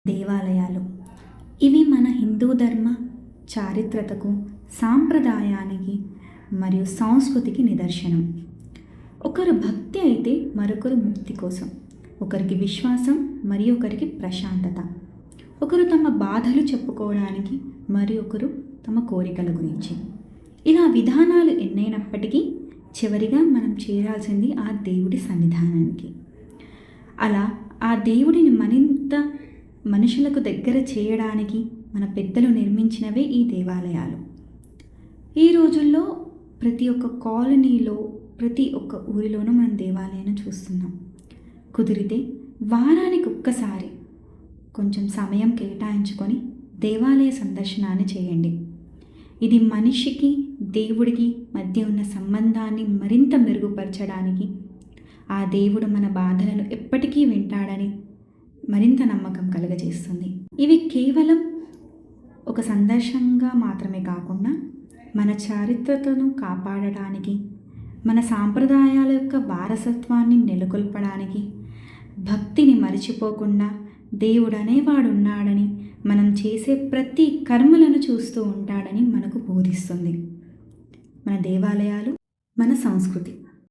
దేవాలయాలు ఇవి మన హిందూ ధర్మ చారిత్రతకు, సాంప్రదాయానికి మరియు సంస్కృతికి నిదర్శనం. ఒకరు భక్తి అయితే మరొకరు ముక్తి కోసం, ఒకరికి విశ్వాసం మరి ఒకరికి ప్రశాంతత, ఒకరు తమ బాధలు చెప్పుకోవడానికి మరి ఒకరు తమ కోరికల గురించి. ఇలా విధానాలు ఎన్నైనప్పటికీ చివరిగా మనం చేరాల్సింది ఆ దేవుడి సన్నిధానానికి. అలా ఆ దేవుడిని మరింత మనుషులకు దగ్గర చేయడానికి మన పెద్దలు నిర్మించినవే ఈ దేవాలయాలు. ఈ రోజుల్లో ప్రతి ఒక్క కాలనీలో, ప్రతి ఒక్క ఊరిలోనూ మనం దేవాలయాన్ని చూస్తున్నాం. కుదిరితే వారానికి ఒక్కసారి కొంచెం సమయం కేటాయించుకొని దేవాలయ సందర్శనాన్ని చేయండి. ఇది మనిషికి దేవుడికి మధ్య ఉన్న సంబంధాన్ని మరింత మెరుగుపరచడానికి, ఆ దేవుడు మన బాధలను ఎప్పటికీ వింటాడని మరింత నమ్మకం కలుగజేస్తుంది. ఇవి కేవలం ఒక సందర్శనంగా మాత్రమే కాకుండా మన చారిత్రతను కాపాడడానికి, మన సాంప్రదాయాల యొక్క వారసత్వాన్ని నెలకొల్పడానికి, భక్తిని మరిచిపోకుండా దేవుడు అనేవాడు ఉన్నాడని, మనం చేసే ప్రతి కర్మలను చూస్తూ ఉంటాడని మనకు బోధిస్తుంది. మన దేవాలయాలు మన సంస్కృతి.